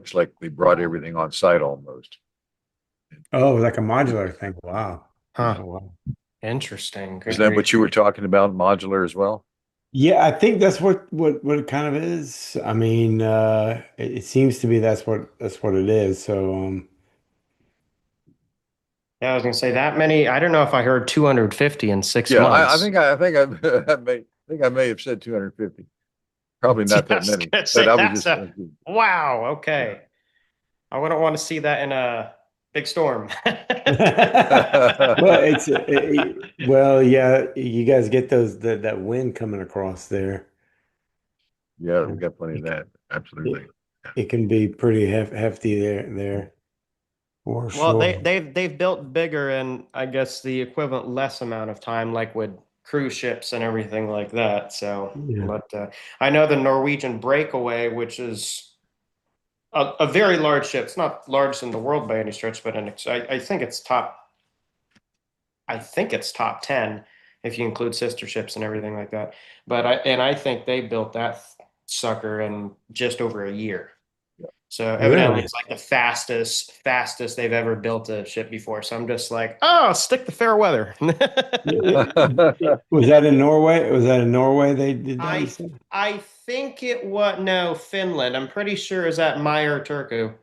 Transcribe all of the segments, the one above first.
looks like they brought everything on site almost. Oh, like a modular thing. Wow. Yeah. Oh, wow. Interesting. Is Good that grief. what you were talking about, modular as well? Yeah, I think that's what it kind of is. I mean, it seems to be that's what it is. So, Yeah, I was gonna say that many. I don't know if I heard 250 in six Yeah, I months. think I think I may have said 250. Probably Yeah, not I that was many, gonna but say I was that's just a wow. Okay, I wouldn't want to see that in a big storm. well, well, yeah, you guys get that wind coming across there. yeah, we And got plenty of It, that. Absolutely. it, it can be pretty hefty there for Well, sure. they've built bigger in, I guess, the equivalent less amount of time, like with cruise ships and everything like that. So, Yeah. but I know the Norwegian Breakaway, which is a very large ship. It's not largest in the world by any stretch, but I think it's top. I think it's top 10 if you include sister ships and everything like that. But I think they built that sucker in just over a year. So evidently Really? it's like the fastest they've ever built a ship before. So I'm just like, oh, stick to fair weather. Was that in Norway? Was that in Norway they did that, you I said? I think it was no Finland. I'm pretty sure is that Meyer Turku.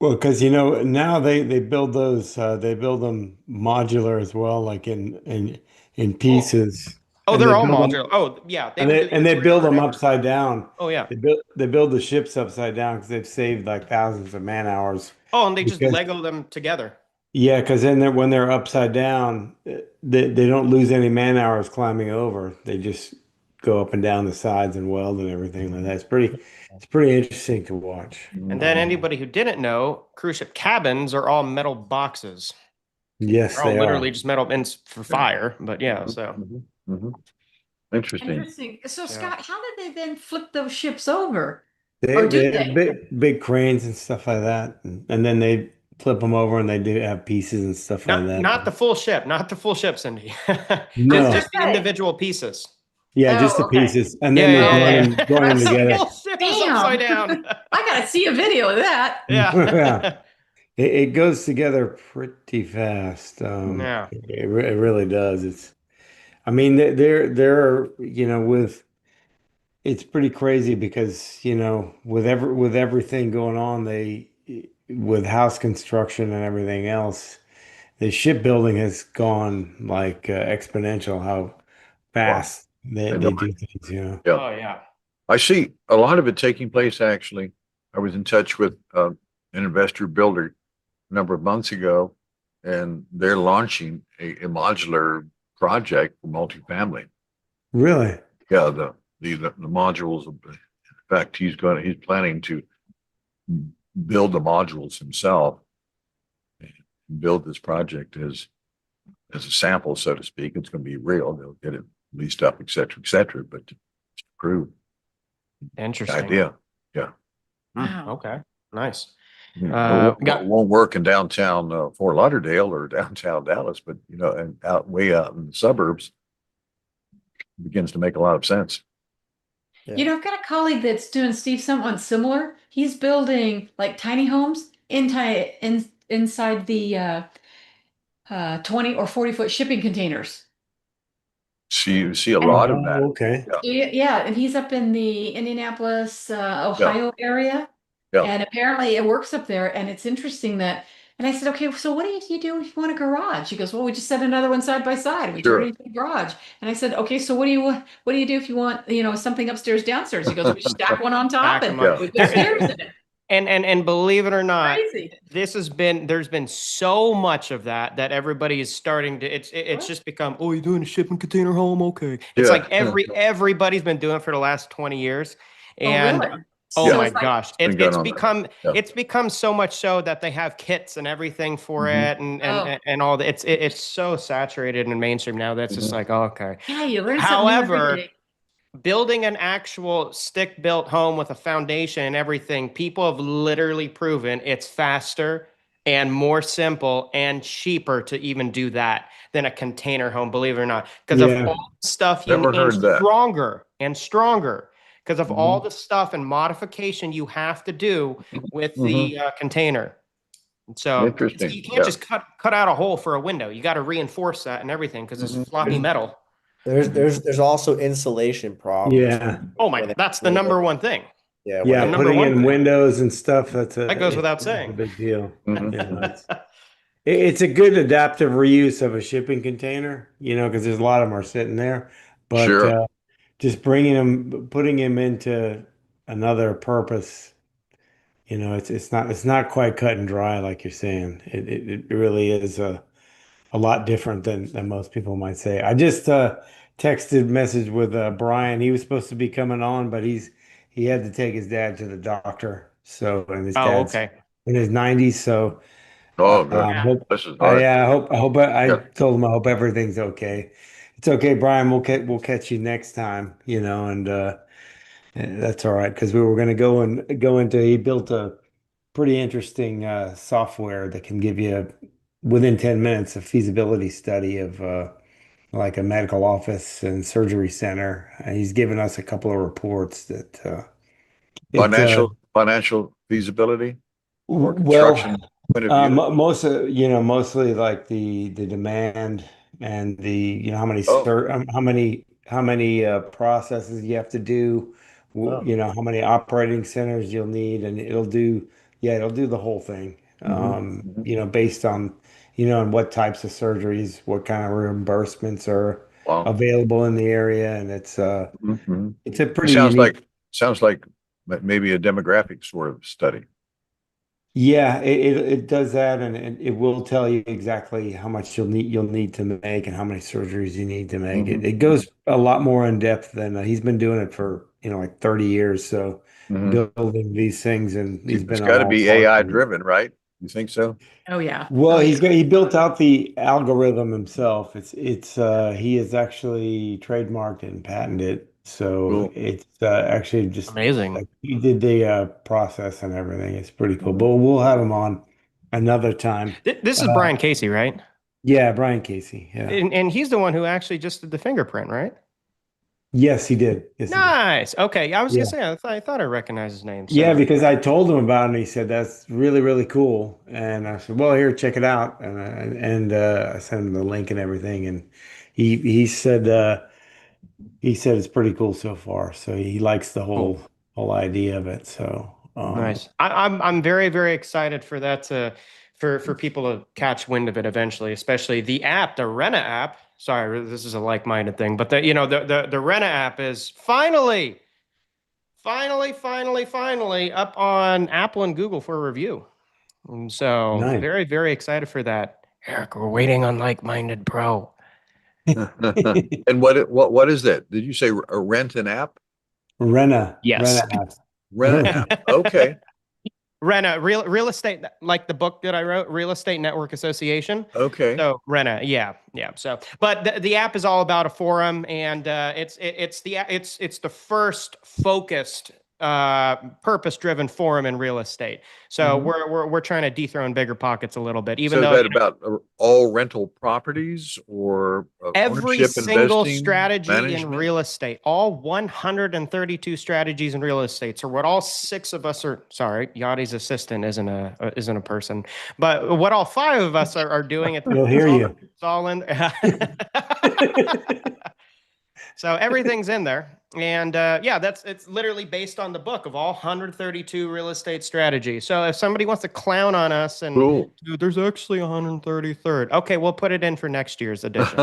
Well, because now they build they build them modular as well, like in Oh, pieces, oh, and they're all modular. Oh, yeah, they would do the they build interior and them everything. upside down. Oh yeah. They build the ships upside down because they've saved like thousands of man hours. Oh, and they just Because Lego them together. yeah, because then when they're upside down, they don't lose any man hours climbing over. They just go up and down the sides and weld and everything like that. It's pretty interesting to watch. And then anybody who didn't know, cruise ship cabins are all metal boxes. Yes, They're all they literally are. just metal ends for fire. But yeah, so Interesting. Interesting. So, yeah. Scott, how did they then flip those ships over? They Or do they have they? big cranes and stuff like that, and then they flip them over and they do have pieces and stuff like that. Not the full ship, not the full ship, Cindy. I was Just gonna No, just the say. individual pieces. yeah, just the Oh, okay. pieces, and Yeah, then they yeah, Oh, yeah, okay. join yeah. them The together. full ship is upside Damn. down. I gotta see a video of that. Yeah, Yeah. it goes together pretty fast. Yeah. It really does. I mean, there are, it's pretty crazy because, with everything going on, with house construction and everything else, the shipbuilding has gone like exponential how Wow. fast I know. they do things. Yeah. Oh yeah. I see a lot of it taking place actually. I was in touch with an investor builder a number of months ago, and they're launching a modular project for multifamily. Really? Yeah, the modules. In fact, he's planning to build the modules himself and build this project as a sample, so to speak. It's going to be real. They'll get it leased up, et cetera, et cetera. But to prove the Interesting. idea, yeah. Wow. Okay. Nice. It Got won't work in downtown Fort Lauderdale or downtown Dallas, but and way out in the suburbs begins to make a lot of sense. You Yeah. know, I've got a colleague that's doing Steve someone similar. He's building like tiny homes inside the 20 or 40-foot shipping containers. See a And lot of that. Okay. Yeah, yeah, and he's up in the Indianapolis, yeah, Ohio area. yeah. And apparently it works up there. And it's interesting that, and I said, okay, so what do you do if you want a garage? He goes, well, we just set another one side by side. We turn it Sure. into a garage. And I said, okay, so what do you do if you want, something upstairs, downstairs? He goes, we stack one on top back and them up. Yeah. we put There stairs in it. and believe it or not, Crazy. there's been so much of that everybody is starting to it's What? just become, oh, you're doing a shipping container home, okay. It's Yeah. like everybody's been doing it for the last 20 years. Oh, And really? oh Yeah. So my it's like, gosh, Been going on that. Yeah. it's become so much so that they have kits and everything for Hmm. it, and oh, all that. It's so saturated in mainstream now that's just Hmm. like, oh, okay. yeah, you learn something new every However, day. building an actual stick built home with a foundation and everything, people have literally proven it's faster and more simple and cheaper to even do that than a container home, believe it or not, because of Yeah. all the stuff you Never need, and heard that. stronger and stronger. because of all the stuff and modification you have to do with the container. So Interesting. you can't just cut out a hole for a window. You got to reinforce that and everything because it's floppy metal. There's also insulation problems. Yeah. Oh my, that's the number one thing. Yeah. Yeah, number putting one in thing. windows and stuff, that's That goes without it's saying. a big deal. Mhm. You know, it's a good adaptive reuse of a shipping container, you know, because there's a lot of them are sitting there. But Sure. just putting them into another purpose, you know, it's not quite cut and dry like you're saying. It really is a lot different than most people might say. I just texted message with Brian. He was supposed to be coming on, but he had to take his dad to the doctor. So, and his Oh, dad's okay. in his 90s. So, Oh, good. hope This is hard. I Yeah. told him I hope everything's okay. It's okay, Brian. We'll catch you next time. You know, and that's all right because we were going to go into. He built a pretty interesting software that can give you within 10 minutes a feasibility study of like a medical office and surgery center. He's given us a couple of reports that it Financial feasibility or well construction point of view. most of, you know, mostly like the demand and the, you know, Oh, how many processes you have to do, Oh. you know, how many operating centers you'll need, and it'll do the whole thing. Mhm. You know, based on, you know, on what types of surgeries, what kind of reimbursements are Wow. available in the area, and Mhm. it's a It pretty unique. sounds like maybe a demographic sort of study. Yeah, it does that, and it will tell you exactly how much you'll need to make and how many surgeries you need to make. Mhm. It goes a lot more in depth than he's been doing it for, you know, like 30 years. So Mhm. building these things, and he's It's been got on to all be parts AI of it. driven, right? You think so? Oh yeah. Well, Oh yeah. he built out the algorithm himself. It's he has actually trademarked it and patented it. So Cool. it's actually just Amazing. like he did the process and everything. It's pretty cool. Mhm. But we'll have him on another time. This is Uh, Brian Casey, right? yeah, Brian Casey. Yeah. And he's the one who actually just did the fingerprint, right? Yes, he did. Yes, he did. Nice. Okay. I was gonna Yeah. say I thought I recognized his name. Yeah, So because I told him about it and he said that's really, really cool. And I said, well, here, check it out. And I sent him the link and everything. And he said it's pretty cool so far. So he likes the cool. whole idea of it. So Nice. I'm very, very excited for that for people to catch wind of it eventually, especially the app, the Rena app. Sorry, this is a like-minded thing, but the Rena app is finally up on Apple and Google for review. And so nice. very, very excited for that. Eric, we're waiting on Like-Minded Pro. And what is that? Did you say a rent an app? Rena Yes. app. Rent an app. Okay. Rena, real estate, like the book that I wrote, Real Estate Network Association. Okay. So Rena, yeah. So, but the app is all about a forum, and it's the first focused, purpose-driven forum in real estate. So Mhm. we're trying to dethrone bigger pockets a little bit, even So is though that about all rental properties or every ownership, single investing, strategy in management? real estate, all 132 strategies in real estate. So what all six of us are, sorry, Yachtie's assistant isn't a person, but what all five of us are doing, He'll hear you. it's all in. So everything's in there. And yeah, it's literally based on the book of all 132 real estate strategies. So if somebody wants to clown on us and Cool. dude, there's actually 133rd. Okay, we'll put it in for next year's edition.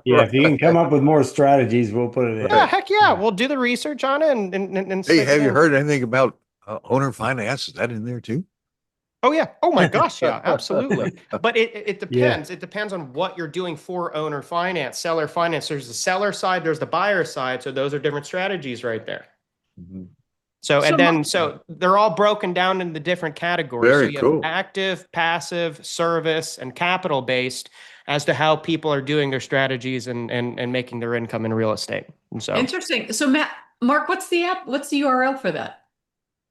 Yeah, if you can come up with more strategies, we'll put it in. Yeah, heck yeah. We'll do the research on it and Hey, stick have it you in. heard anything about owner finance? Is that in there too? Oh yeah. Oh my gosh, yeah, absolutely. But it Yeah. depends. It depends on what you're doing for owner finance, seller finance. There's the seller side, there's the buyer side. So those are different strategies right there. Mhm. So, So and then, so they're all broken down into different categories. So Very you cool. have active, passive, service, and capital based as to how people are doing their strategies and making their income in real estate. And so, Interesting. So Mark, what's the app? What's the URL for that?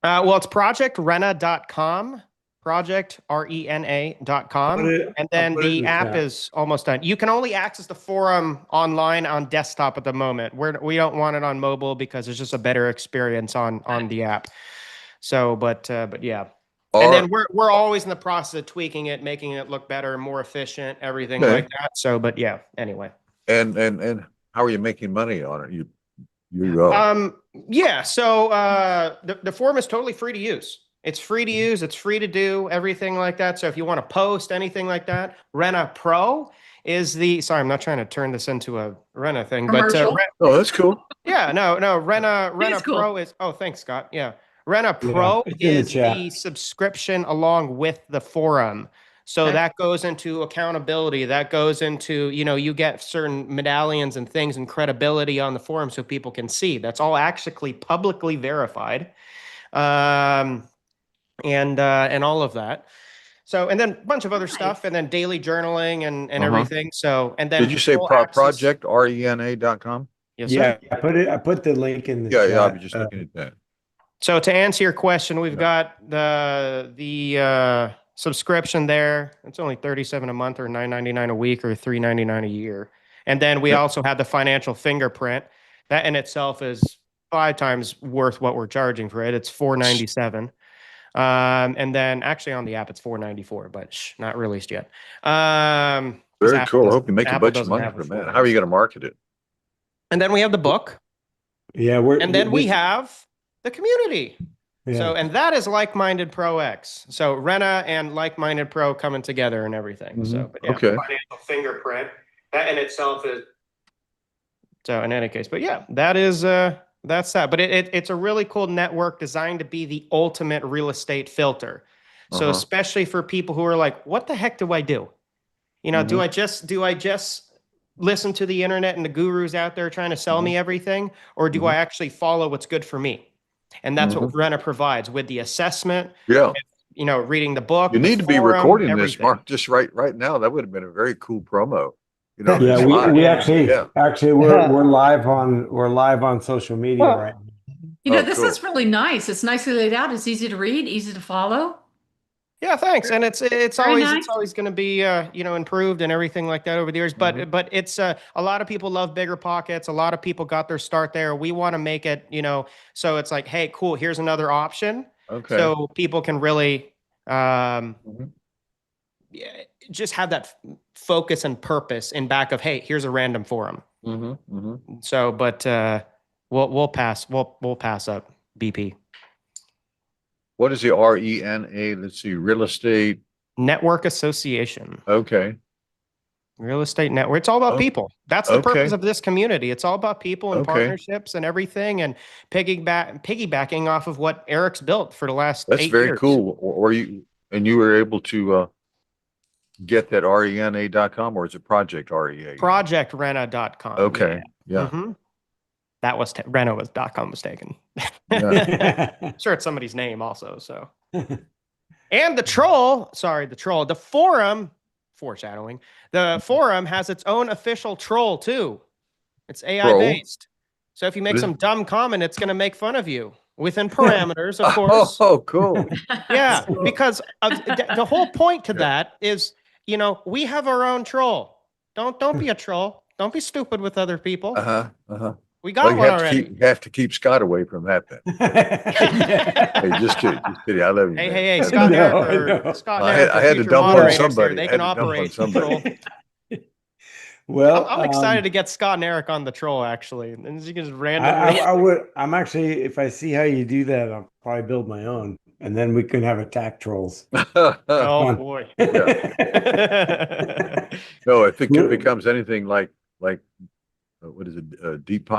well, it's projectrena.com. projectrena.com. And then I'll put it in the the app chat. is almost done. You can only access the forum online on desktop at the moment. We don't want it on mobile because it's just a better experience on the app. So, but yeah. And then we're always in the process of tweaking it, making it look better, more efficient, everything like that. So, but yeah, anyway. And how are you making money on it? You Yeah, so the forum is totally free to use. It's free to use, it's free to do, everything like that. So if you want to post anything like that, Rena Pro is sorry, I'm not trying to turn this into a Rena thing, but Commercial. oh, that's cool. yeah, no, Rena cool. Pro is, oh, thanks, Scott. Yeah. Rena Yeah, Pro it's in the is chat. the subscription along with the forum. So Okay. that goes into accountability. That goes into, you get certain medallions and things and credibility on the forum so people can see. That's all actually publicly verified. And all of that. So, and then a bunch of other stuff, and then daily journaling and everything. So, and then Did you say full access- projectrena.com? Yes, sir. Yeah, I put the link in the Yeah, chat. I was just looking at that. So to answer your question, we've Yeah. got the subscription there. It's only $37 a month or $9.99 a week or $3.99 a year. And then we Yeah. also have the financial fingerprint. That in itself is 5 times worth what we're charging for it. It's $4.97. And then actually on the app it's $4.94, but not released yet. 'Cause Very Apple cool. I hope you make a Apple bunch of doesn't money have from the that. full How are you version. going to market it? And then we have the book. Yeah, And then we have the community. Yeah. So, and that is LikemindedPro X. So Rena and LikemindedPro coming together and everything. So, but yeah, Okay. financial fingerprint, that in itself is, so in any case, but yeah, that is, that's that. But it's a really cool network designed to be the ultimate real estate filter. So especially for people who are like, what the heck do I do? Do I just listen to the internet and the gurus out there trying to sell me everything? Or do I actually follow what's good for me? And that's what Rena provides with the assessment, Yeah. reading the book. You the need to be forum, recording this, everything. Mark, just right now. That would have been a very cool promo. Yeah, it's live. we Yeah. actually we're live on social media right now. This cool. is really nice. It's nicely laid out. It's easy to read, easy to follow. Yeah, thanks. And it's Very always nice. going to be improved and everything like that over the years. But it's a lot of people love bigger pockets. A lot of people got their start there. We want to make it, so it's like, hey, cool, here's another option. Okay. So people can really just have that focus and purpose in back of, hey, here's a random forum. So, but we'll pass up BP. What is the RENA? Let's see, real estate. Network Association. Okay. Real estate network. It's all about people. That's the purpose of this community. It's all about people and partnerships and everything, and piggybacking off of what Eric's built for the last 8 years. That's very cool. You were able to get that RENA.com, or is it Project REA? Projectrena.com. Okay. Yeah. That was Rena was .com mistaken. Sure, it's somebody's name also. So, and the forum, foreshadowing. The forum has its own official troll too. It's AI based. So if you make some dumb comment, it's going to make fun of you within parameters, of course. Oh, cool. Yeah, because the whole point to that is, we have our own troll. Don't be a troll. Don't be stupid with other people. We got one already. You have to keep Scott away from that then. Hey, just kidding. I love you. Hey, man. Scott No, Eric. Scott I Eric, had to future dump on moderators somebody. here, They I had can to dump on operate somebody. troll. Well, I'm excited to get Scott and Eric on the troll, actually. And you can just randomly. I would. I'm actually, if I see how you do that, I'll probably build my own, and then we can have attack trolls. Oh boy. No, if it becomes anything like what is it? Deeper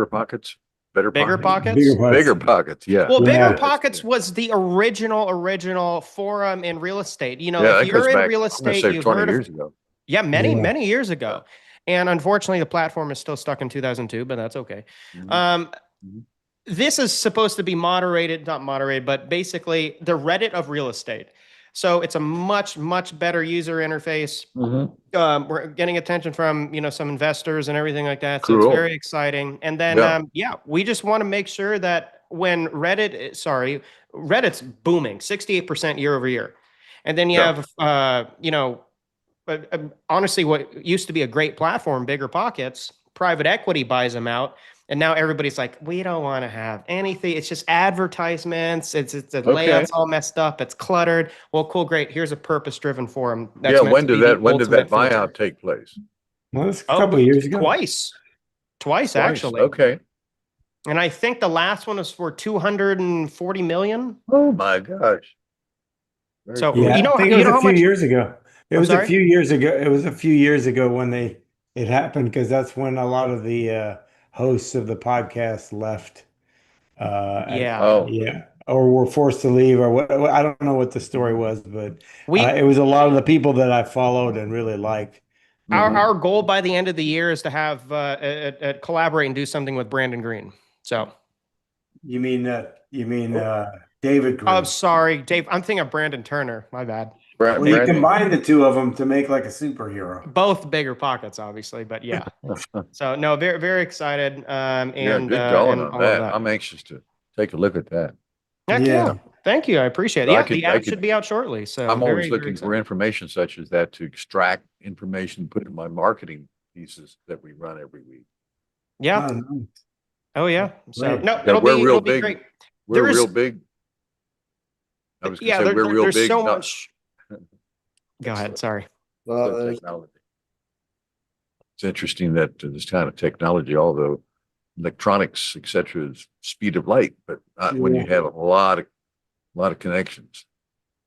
pockets, Bigger pockets. bigger pockets. Yeah. Well, Yeah. Bigger Pockets was the original forum in real estate. Yeah, if that you're goes in back, real I'm gonna estate, say you've 20 heard years of ago. many years ago. And unfortunately, the platform is still stuck in 2002, but that's okay. This is supposed to be not moderated, but basically the Reddit of real estate. So it's a much better user interface. We're getting attention from some investors and everything like that. So it's Cool. very exciting. And then we just want to make sure that when Reddit's booming, 68% year over year. And then you Yeah. have, you know, honestly, what used to be a great platform, Bigger Pockets, private equity buys them out. And now everybody's like, we don't want to have anything. It's just advertisements. It's the layout's all messed up. It's cluttered. Well, cool, great. Here's a purpose-driven forum. That's Yeah, meant when to did be the when did that ultimate filter. buyout take place? Well, that's a Oh, couple of years ago. Twice actually. Okay. And I think the last one was for 240 million. Oh my gosh. Very So cool. Yeah, you know, I think it you was know a how few much. years ago. It I'm was a sorry? few years ago. It was a few years ago when it happened because that's when a lot of the hosts of the podcast left. Yeah. Oh, Yeah, or were forced to leave, or what? I don't know what the story was, but We it was a lot of the people that I followed and really liked. mhm. our goal by the end of the year is to have collaborate and do something with Brandon Green. So, You mean David oh, Green? sorry, Dave. I'm thinking of Brandon Turner. My bad. Well, you Brandon. combine the two of them to make like a superhero. Both Bigger Pockets, obviously, but yeah. So no, very very excited. Yeah, And good going and on all of that. that. I'm anxious to take a look at that. Heck Yeah. yeah. Thank you. I appreciate it. I Yeah, could- the I app could- should be out shortly. So I'm always very, very looking for excited. information such as that to extract information, put in my marketing pieces that we run every week. Yeah. Oh, nice. Oh yeah. So Great. no, Yeah, it'll we're be real it'll be big. great. We're There is- real big. I was Yeah, gonna say we're real there's big. so not- much. Go ahead. Sorry. Well, technology. It's interesting that this kind of technology, although electronics, et cetera, is speed of light, but not when you Yeah. have a lot of connections.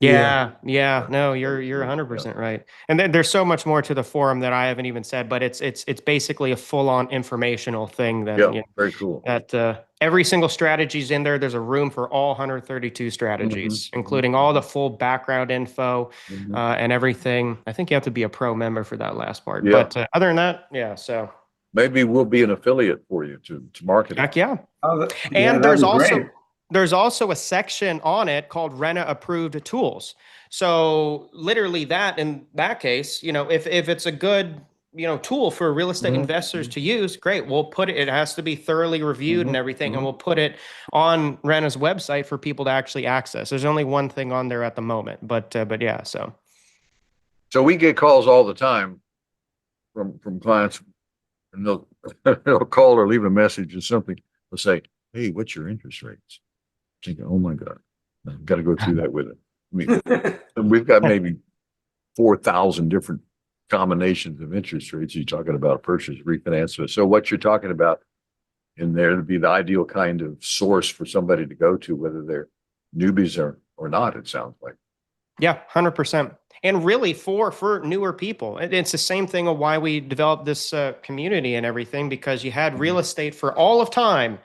Yeah, yeah. No, Yeah. you're 100% right. And then there's so much more to the forum that I haven't even said, but it's basically a full-on informational thing that Yeah, you know, very cool. that every single strategy's in there. There's a room for all 132 strategies, including all the full background info Mhm. and everything. I think you have to be a pro member for that last part. Yeah. But other than that, yeah. So Maybe we'll be an affiliate for you to market it. heck yeah. Oh, And that'd be great. there's also a section on it called Rena approved tools. So literally that in that case, you know, if it's a good, you know, tool for real estate Mhm. investors to use, great. We'll put it, it has to be thoroughly reviewed and Mhm. everything, and Mhm. we'll put it on Rena's website for people to actually access. There's only one thing on there at the moment, but yeah, so So we get calls all the time from clients, and they'll call or leave a message or something. They'll say, "Hey, what's your interest rates?" Thinking, "Oh my God, I've got to go through that with it." I mean, and we've got maybe 4,000 different combinations of interest rates. You're talking about a purchase, refinance. So what you're talking about in there would be the ideal kind of source for somebody to go to, whether they're newbies or not. It sounds like. yeah, 100%. And really for newer people, it's the same thing of why we developed this community and everything, because you had real estate for all of time.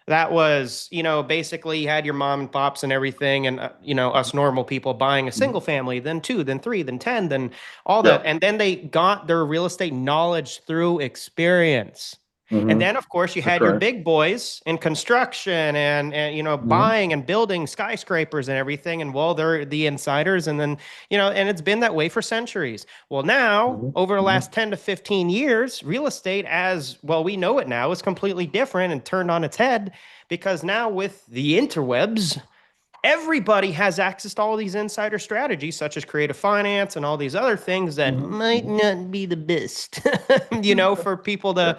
That was, you know, basically you had your mom and pops and everything, and you know, us normal people buying a single family, then 2, then 3, then 10, then all that. Yeah. And then they got their real estate knowledge through experience. And then, of course, you That's had your right. big boys in construction and you know, buying and building skyscrapers and everything. And well, they're the insiders. And then, you know, and it's been that way for centuries. Well, now, over the last 10 to 15 years, real estate, as well, we know it now, is completely different and turned on its head, because now with the interwebs, everybody has access to all these insider strategies, such as creative finance and all these other things that might not be the best, you know, for people to,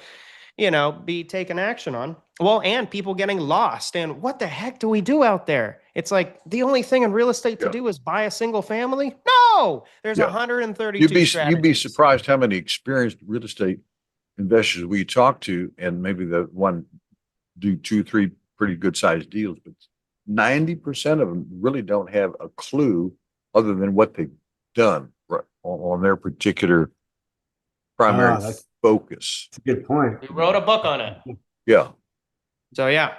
you know, be taking action on. Well, and people getting lost. And what the heck do we do out there? It's like the only thing in real estate to Yeah. do is buy a single family. No, there's Yeah. 132 You'd be strategies. surprised how many experienced real estate investors we talk to, and maybe the one do 2, 3 pretty good sized deals, but 90% of them really don't have a clue other than what they've done on their particular primary that's focus. a good point. We wrote a book on it. Yeah. So yeah.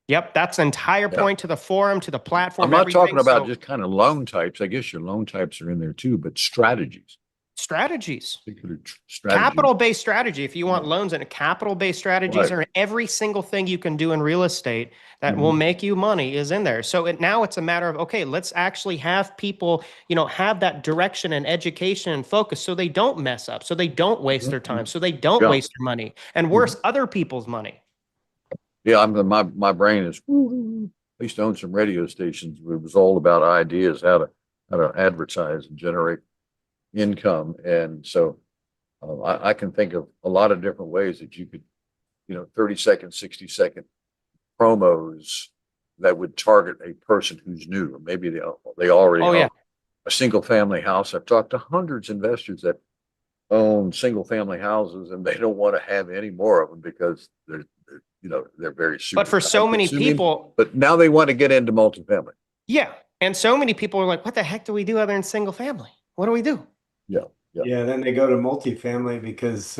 Yep, that's the entire Yeah. point to the forum, to the platform. I'm not everything. talking about So, just kind of loan types. I guess your loan types are in there too, but strategies, strategies. particular strategies. Capital-based strategy. If you want loans, and capital-based strategies Right. are every single thing you can do in real estate that will make you money is in there. So now it's a matter of, okay, let's actually have people, you know, have that direction and education and focus, so they don't mess up, so they don't waste their time, so they don't Yeah. waste their money, and worse, other people's money. Yeah, my brain is I used to own some radio stations. It was all about ideas, how to advertise and generate income. And so I can think of a lot of different ways that you could, 30-second, 60-second promos that would target a person who's new, or maybe they already Oh, yeah. own a single family house. I've talked to hundreds of investors that own single family houses, and they don't want to have any more of them because they're very super But for so many time-consuming. people, But now they want to get into multifamily. yeah. And so many people are like, what the heck do we do other than single family? What do we do? Yeah. Yeah, then they go to multifamily because,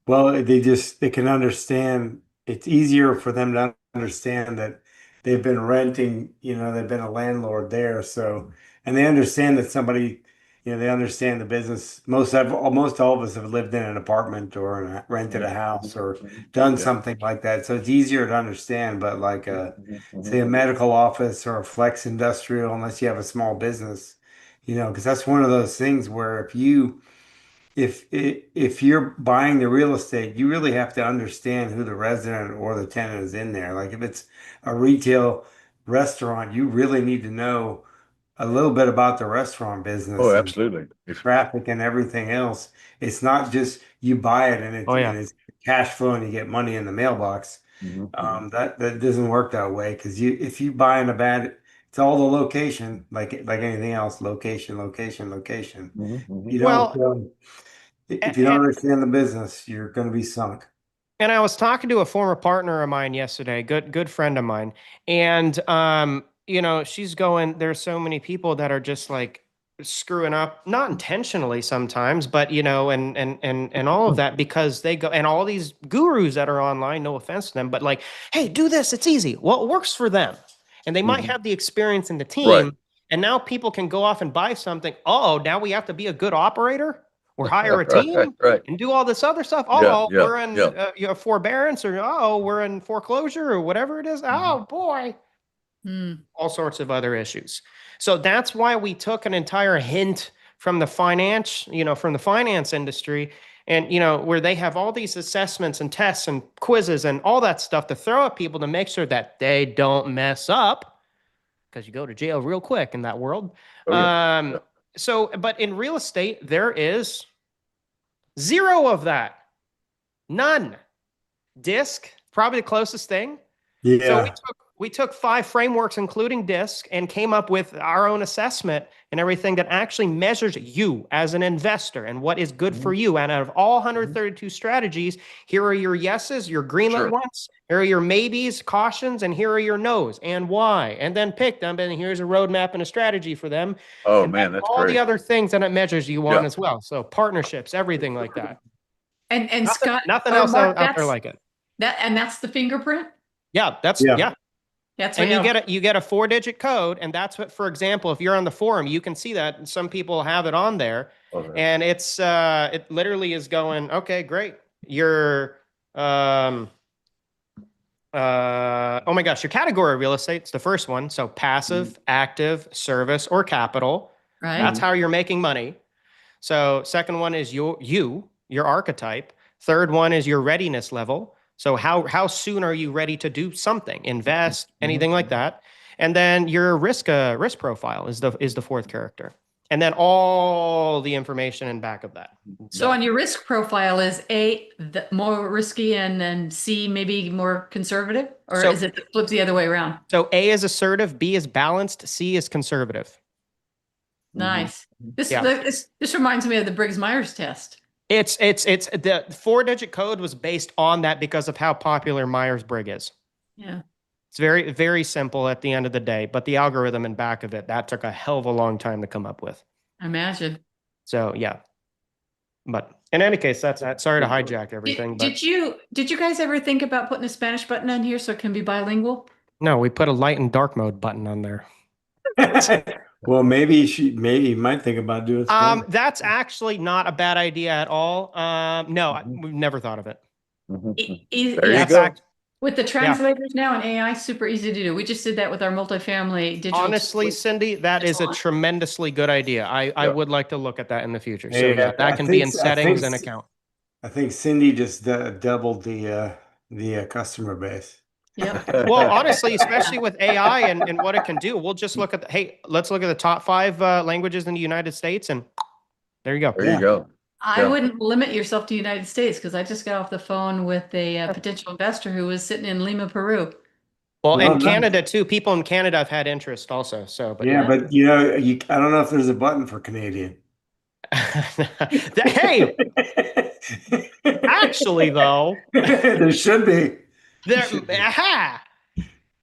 well, they can understand. It's easier for them to understand that they've been renting, they've been a landlord there. So, and they understand that somebody, they understand the business. Most all of us have lived in an apartment or rented a house or done Yeah. something like that. So it's easier to understand. But like say a Mhm. medical office or a flex industrial, unless you have a small business, because that's one of those things where if you're buying the real estate, you really have to understand who the resident or the tenant is in there. Like if it's a retail restaurant, you really need to know a little bit about the restaurant Oh, business and absolutely. If traffic and everything else. It's not just you buy it and Oh, yeah. it's cash flow and you get money in the mailbox. That doesn't work that way because if you buy in a bad, it's all the location, like anything else, location, location, location. You don't Well, if you don't understand the business, you're going to be sunk. and I was talking to a former partner of mine yesterday, good friend of mine, and she's going, there's so many people that are just like screwing up, not intentionally sometimes, but and all of that because they go, and all these gurus that are online, no offense to them, but like, hey, do this, it's easy. Well, it works for them. And they might Mhm. have the experience in the Right. team, and now people can go off and buy something. Oh, now we have to be a good operator or hire a team Right. and do all this other stuff. Yeah. Oh, Yeah. we're in Yeah. forbearance, or oh, we're in foreclosure, or whatever it is. Oh boy, Hmm. all sorts of other issues. So that's why we took an entire hint from the from the finance industry, and where they have all these assessments and tests and quizzes and all that stuff to throw at people to make sure that they don't mess up, because you go to jail real quick in that world. Oh, yeah. Yeah. So, but in real estate, there is zero of that. None. Disk, probably the closest thing. So Yeah. we took 5 frameworks, including Disk, and came up with our own assessment and everything that actually measures you as an investor and what is good for you. And out of all 132 strategies, here are your yeses, your greenlit Sure. ones. Here are your maybes, cautions, and here are your no's and why. And then pick them, and here's a roadmap and a strategy for them. Oh, And man, then that's all the great. other things that it measures you on Yeah. as well. So partnerships, everything like that. And Nothing, Scott nothing or else Mark, out there like it. that's the fingerprint. Yeah, Yeah. yeah. That's And what you get a 4-digit code, and that's what, for example, if you're on the forum, you can see that some people have it on there, Okay. and it's it literally is going, okay, great. Your oh my gosh, your category of real estate, it's the first one. So passive, active, service, or capital. right. That's how you're making money. So second one is your archetype. Third one is your readiness level. So how soon are you ready to do something, invest, anything like that? And then your risk profile is the fourth character. And then all the information in back of that. So on your risk profile is A, the more risky, and then C, maybe more conservative, or So- is it flipped the other way around? So A is assertive, B is balanced, C is conservative. Nice. This Yeah. this reminds me of the Briggs-Myers test. It's the 4-digit code was based on that because of how popular Myers-Briggs is. Yeah. It's very, very simple at the end of the day, but the algorithm in back of it, that took a hell of a long time to come up with. I imagine. So yeah. But in any case, that's that. Sorry to hijack everything, but Did you guys ever think about putting a Spanish button on here so it can be bilingual? no, we put a light and dark mode button on there. Well, maybe you might think about doing Spanish. That's actually not a bad idea at all. No, we've never thought of it. There you Yeah. go. With the translators now and AI, super easy to do. We just did that with our multifamily digital. Honestly, Cindy, that is a tremendously good idea. I would like to look at that in the future. So Yeah, yeah, I that can be in think- I settings think and s- account. I think Cindy just doubled the customer base. Yep. Well, honestly, especially with AI and what it can do, we'll just look at hey, let's look at the top 5 languages in the United States, and there you go. There you go. I Yeah. wouldn't limit yourself to United States because I just got off the phone with a potential investor who was sitting in Lima, Peru. Well, Oh, in nice. Canada too, people in Canada have had interest also. So, but Yeah, but I don't know if there's a button for Canadian. Hey, actually, though, there should be. there, aha,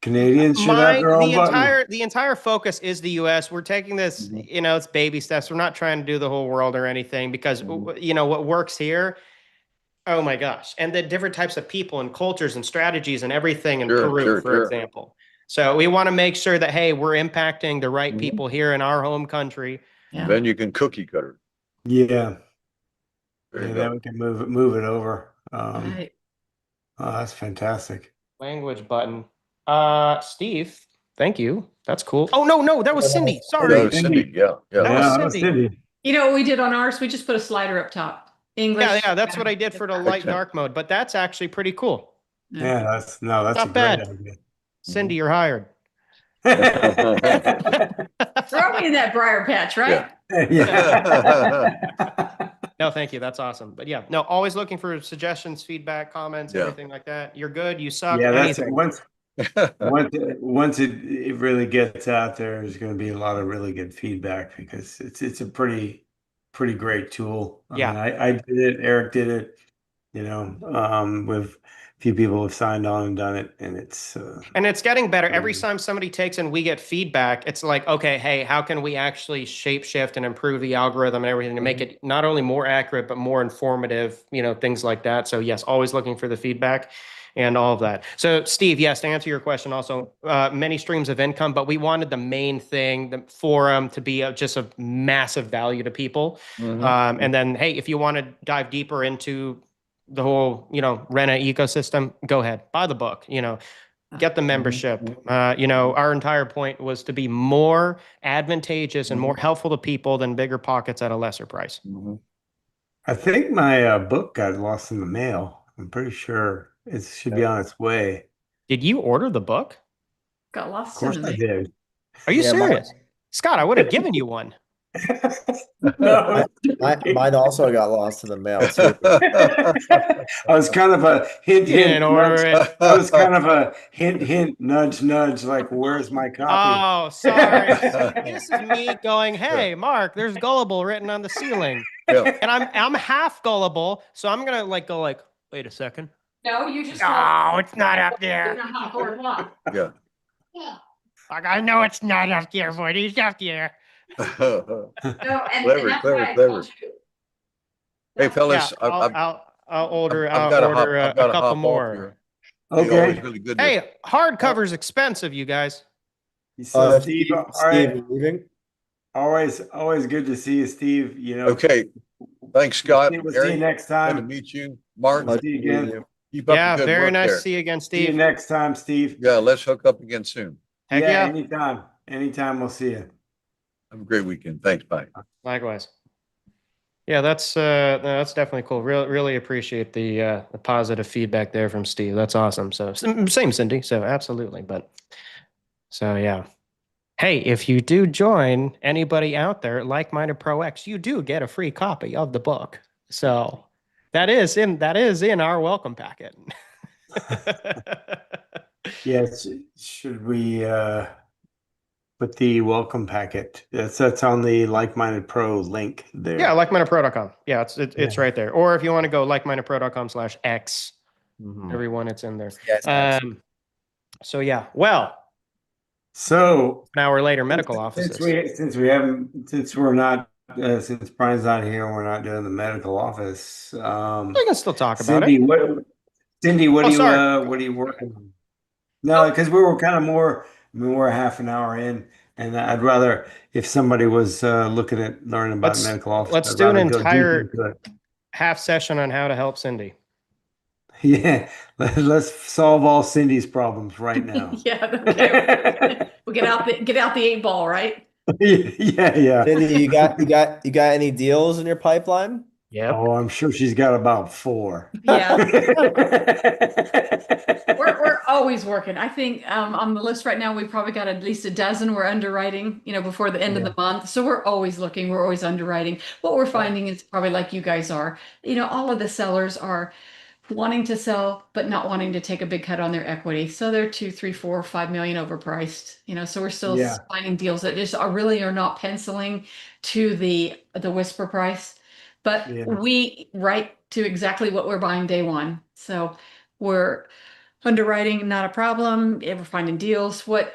Canadians should have their own button. the entire focus is the U.S. We're taking this, it's baby steps. We're not trying to do the whole world or anything because what works here. Oh my gosh, and the different types of people and cultures and strategies and everything in Peru, for example. So we want to make sure that hey, we're impacting the right people here in our home country. Yeah. Then you can cookie cutter. Yeah. There you Then go. we can move it over. Right. Oh, that's fantastic. Language button. Steve, thank you. That's cool. Oh no, that was Cindy. Sorry. That was Cindy. Yeah. That Yeah, was Cindy. You know what we did on ours? We just put a slider up top. English. Yeah, that's what I did for the light dark mode, but that's actually pretty cool. Yeah, that's Not a great bad. idea. Cindy, you're hired. Throw me in that briar patch, right? Yeah. No, thank you. That's awesome. But yeah, no, always looking for suggestions, feedback, comments, Yeah. everything like that. You're good. You suck. Yeah, that's anything. once it really gets out there, there's going to be a lot of really good feedback because it's a pretty great tool. Yeah. I did it. Eric did it. With a few people have signed on and done it, and it's getting better. Every time somebody takes and we get feedback, it's like, okay, hey, how can we actually shape shift and improve the algorithm and everything to make it not only more accurate, but more informative, things like that. So yes, always looking for the feedback and all of that. So Steve, yes, to answer your question also, many streams of income, but we wanted the main thing, the forum to be just of massive value to people. And then, hey, if you want to dive deeper into the whole, Rena ecosystem, go ahead, buy the book, get the membership. Our entire point was to be more advantageous and more helpful to people than bigger pockets at a lesser price. I think my book got lost in the mail. I'm pretty sure it should be on its way. Did you order the book? Got Of lost course in I the did. Are you Yeah, serious? Scott, I would have given you one. No, Mine also got lost in the mail too. I was kind of a hint, Didn't order it. I was kind of a hint, nudge, nudge. Like, where's my copy? Oh, sorry. This is me going, hey, Mark, there's gullible written on the ceiling. Yeah. And I'm half gullible, so I'm gonna go wait a second. No, you just. Oh, it's not up there. Yeah. Like, I know it's not up there, but it's up there. No, and Clever, that's clever, why I clever. told you. Hey, fellas, I'll order I've got a to couple hop more. off here. Hey, always Okay. really good to- Hey, hardcover's expensive, you guys. So Steve, all right. Steve, leaving? Always good to see you, Steve. Okay. Thanks, Scott. We'll see you Eric, next good to time. meet you. Martin, We'll see you again. keep up Yeah, the good very work nice there. to see you again, See you Steve. next time, Steve. Yeah, let's hook up again soon. Heck yeah. Anytime. Anytime we'll see you. Have a great weekend. Thanks. Bye. Likewise. Yeah, that's definitely cool. Really appreciate the positive feedback there from Steve. That's awesome. So same Cindy. So absolutely. But so yeah. Hey, if you do join anybody out there, LikemindedPro X, you do get a free copy of the book. So that is in our welcome packet. Yes. Should we put the welcome packet? That's on the Like-Minded Pro link there. Yeah, likemindedpro.com. Yeah, it's Yeah. right there. Or if you want to go likemindedpro.com/X, everyone, it's in there. Yes, So yeah, well, So an hour later, medical offices. since Brian's not here, we're not doing the medical office. We can still talk about Cindy, it. what Oh, are sorry. what are you working on? No, because we were kind of we're half an hour in, and I'd rather if somebody was looking at learning about medical office. Let's I'd do an rather go deep entire into it. half session on how to help Cindy. Yeah, let's solve all Cindy's problems right now. Yeah. Okay. We'll get out the 8-ball, right? Yeah. Cindy, you got any deals in your pipeline? Yep. Oh, I'm sure she's got about 4. Yeah. We're always working. I think on the list right now, we've probably got at least a dozen we're underwriting, before the end of Yeah. the month. So we're always looking, we're always underwriting. What we're finding is probably like you guys are, all of the sellers are wanting to sell, but not wanting to take a big cut on their equity. So they're 2, 3, 4, 5 million overpriced. So we're still Yeah. finding deals that just are not penciling to the whisper price. But Yeah. we write to exactly what we're buying day one. So we're underwriting, not a problem. We're finding deals. What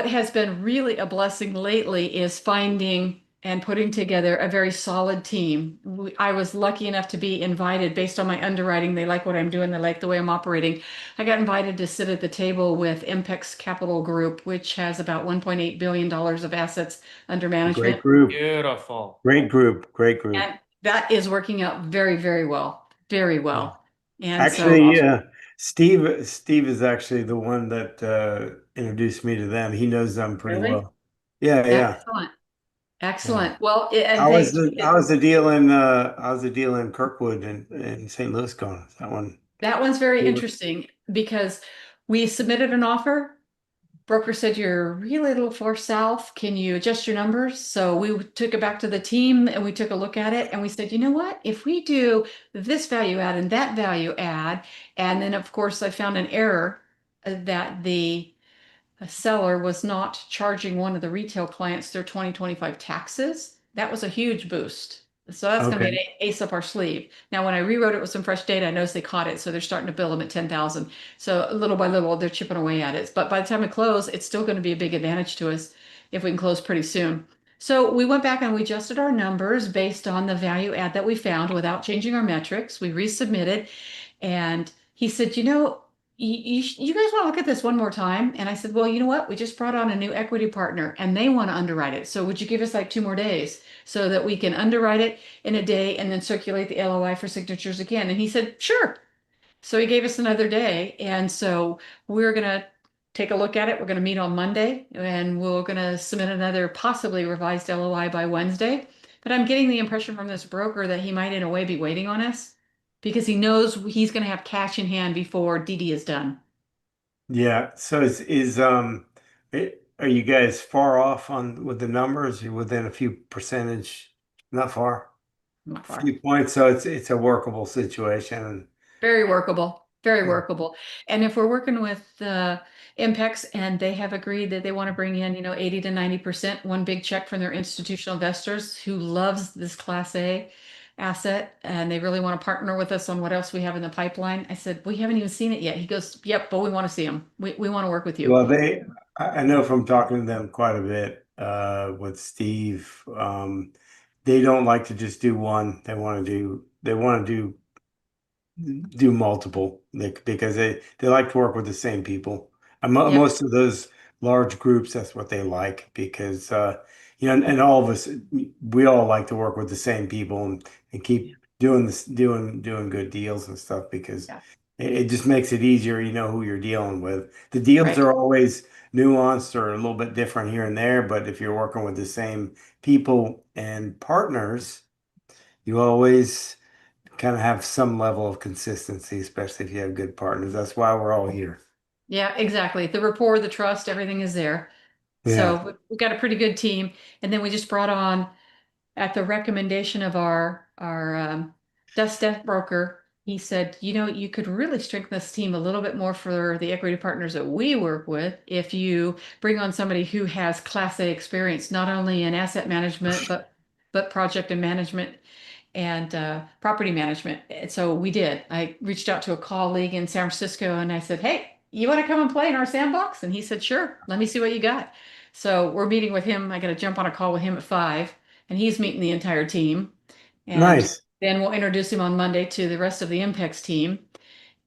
has been really a blessing lately is finding and putting together a very solid team. I was lucky enough to be invited based on my underwriting. They like what I'm doing. They like the way I'm operating. I got invited to sit at the table with Impex Capital Group, which has about $1.8 billion of assets under Great management. group. Beautiful. Great group. Great group. And that is working out very, very well. Very Yeah. well. And so, Actually, Steve is actually the one that introduced me to them. He knows them pretty really well. Yeah, yeah. excellent. Yeah. Excellent. Well, and How was they, the deal in Kirkwood and in St. Louis going? That one. that one's very interesting because we submitted an offer. Broker said, you're really a little far south. Can you adjust your numbers? So we took it back to the team and we took a look at it and we said, you know what? If we do this value add and that value add, and then of course I found an error that the seller was not charging one of the retail clients their 2025 taxes. That was a huge boost. So that's going to be Okay. an ace up our sleeve. Now, when I rewrote it with some fresh data, I noticed they caught it. So they're starting to bill them at 10,000. So little by little, they're chipping away at it. But by the time we close, it's still going to be a big advantage to us if we can close pretty soon. So we went back and we adjusted our numbers based on the value add that we found without changing our metrics. We resubmitted and he said, you guys want to look at this one more time? And I said, well, you know what? We just brought on a new equity partner and they want to underwrite it. So would you give us like 2 more days so that we can underwrite it in a day and then circulate the LOI for signatures again? And he said, sure. So he gave us another day. And so we're going to take a look at it. We're going to meet on Monday and we're going to submit another possibly revised LOI by Wednesday. But I'm getting the impression from this broker that he might, in a way, be waiting on us because he knows he's going to have cash in hand before DD is done. Yeah. So are you guys far off on with the numbers? You're within a few percentage, not far, Not far. few points. So it's a workable situation. Very workable. Very Yeah. workable. And if we're working with Impex and they have agreed that they want to bring in, 80 to 90%, one big check from their institutional investors who loves this Class A asset and they really want to partner with us on what else we have in the pipeline. I said, we haven't even seen it yet. He goes, yep, but we want to see them. We want to work with you. Well, I know from talking to them quite a bit with Steve, they don't like to just do one. They want to do multiple because they like to work with the same people. And Yep. most of those large groups, that's what they like because and all of us, we all like to work with the same people and keep doing this, doing good deals and stuff because Yeah. it just makes it easier. You know who you're dealing with. The deals Right. are always nuanced or a little bit different here and there, but if you're working with the same people and partners, you always kind of have some level of consistency, especially if you have good partners. That's why we're all here. Yeah, exactly. The rapport, the trust, everything is there. Yeah. So we've got a pretty good team. And then we just brought on at the recommendation of our desk broker, he said, you could really strengthen this team a little bit more for the equity partners that we work with if you bring on somebody who has Class A experience, not only in asset management, but project and management and property management. And so we did. I reached out to a colleague in San Francisco and I said, hey, you want to come and play in our sandbox? And he said, sure, let me see what you got. So we're meeting with him. I got to jump on a call with him at 5 and he's meeting the entire team. And Nice. then we'll introduce him on Monday to the rest of the Impex team.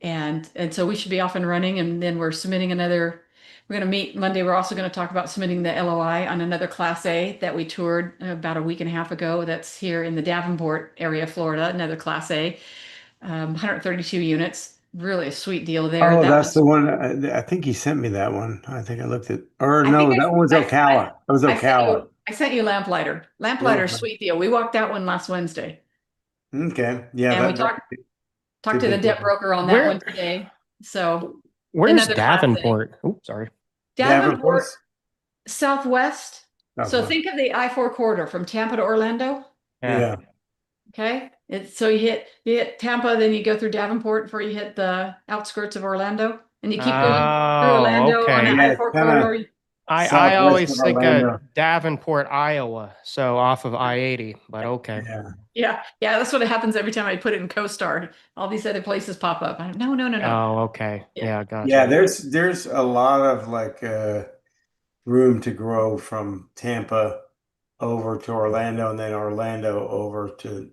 And so we should be off and running. And then we're going to meet Monday. We're also going to talk about submitting the LOI on another Class A that we toured about a week and a half ago. That's here in the Davenport area, Florida, another Class A, 132 units. Really a sweet deal there. Oh, That that's was, the one. I think he sent me that one. I think I looked at, or I think no, that one was Ocala. It was I sent Ocala. you, I sent you Lamplighter. Yeah. Lamplighter, sweet deal. We walked that one last Wednesday. Okay. Yeah. And we That talked could to the be debt good. broker on that Where one today. So where's another classic. Davenport? Oh, sorry. Davenport, Davenport's. Southwest. So Southwest. think of the I-4 corridor from Tampa to Orlando. Yeah. Yeah. Okay. So you hit Tampa, then you go through Davenport before you hit the outskirts of Orlando. And you keep going through Oh, Orlando on that okay. Yeah. It's I-4 kind of corridor. I southwest of always think of Orlando. Davenport, Iowa, so off of I-80, but okay. Yeah. Yeah, that's what happens every time I put it in CoStar. All these other places pop up. No, no, no, no. Oh, okay. Yeah. Yeah, Yeah. gotcha. There's a lot of like room to grow from Tampa over to Orlando, and then Orlando over to